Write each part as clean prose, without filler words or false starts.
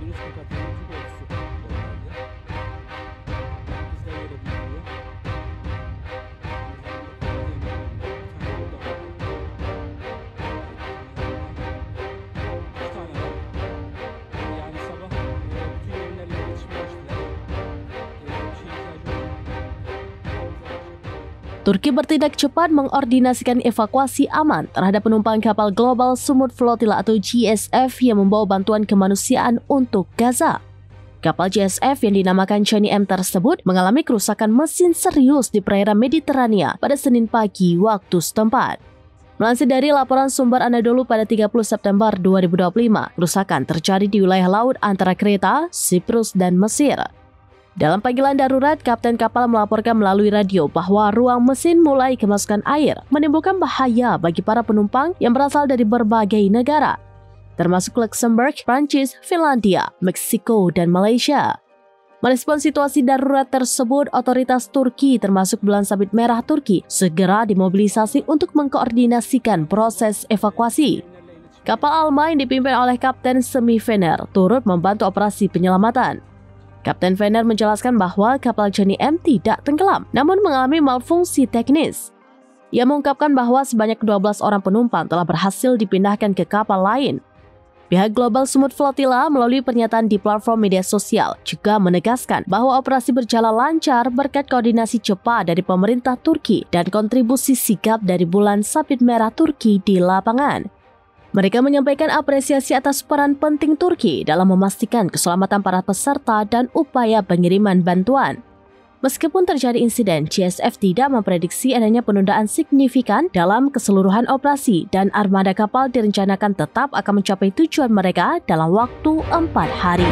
Üstün katılımcı golcüsü normalde. Bizden öyle biliniyor. İki tane var. Yani sabah bütün yayınlarla iletişime geçtiler. Bir şeye ihtiyacı olan. Turki bertindak cepat mengordinasikan evakuasi aman terhadap penumpang kapal Global Sumut Flotilla atau GSF yang membawa bantuan kemanusiaan untuk Gaza. Kapal GSF yang dinamakan Chani M tersebut mengalami kerusakan mesin serius di perairan Mediterania pada Senin pagi waktu setempat. Melansir dari laporan sumber Anadolu pada 30 September 2025, kerusakan terjadi di wilayah laut antara Kreta, Siprus, dan Mesir. Dalam panggilan darurat, kapten kapal melaporkan melalui radio bahwa ruang mesin mulai kemasukan air, menimbulkan bahaya bagi para penumpang yang berasal dari berbagai negara, termasuk Luxembourg, Prancis, Finlandia, Meksiko, dan Malaysia. Merespons situasi darurat tersebut, otoritas Turki termasuk Bulan Sabit Merah Turki segera dimobilisasi untuk mengkoordinasikan proses evakuasi. Kapal Alma yang dipimpin oleh Kapten Semih Fener turut membantu operasi penyelamatan. Kapten Fener menjelaskan bahwa kapal Chani M tidak tenggelam, namun mengalami malfungsi teknis. Ia mengungkapkan bahwa sebanyak 12 orang penumpang telah berhasil dipindahkan ke kapal lain. Pihak Global Sumut Flotilla melalui pernyataan di platform media sosial juga menegaskan bahwa operasi berjalan lancar berkat koordinasi cepat dari pemerintah Turki dan kontribusi sigap dari Bulan Sabit Merah Turki di lapangan. Mereka menyampaikan apresiasi atas peran penting Turki dalam memastikan keselamatan para peserta dan upaya pengiriman bantuan. Meskipun terjadi insiden, GSF tidak memprediksi adanya penundaan signifikan dalam keseluruhan operasi dan armada kapal direncanakan tetap akan mencapai tujuan mereka dalam waktu 4 hari.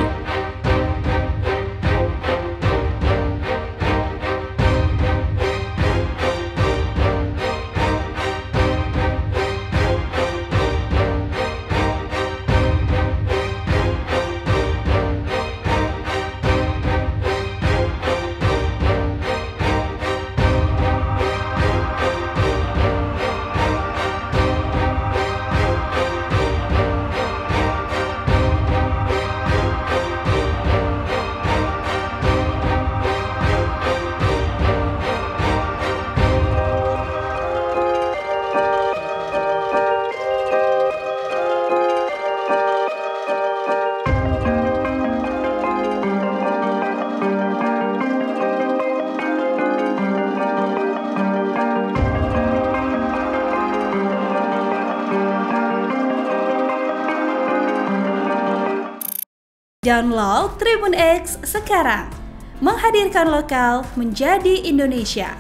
Download Tribun X sekarang, menghadirkan lokal menjadi Indonesia.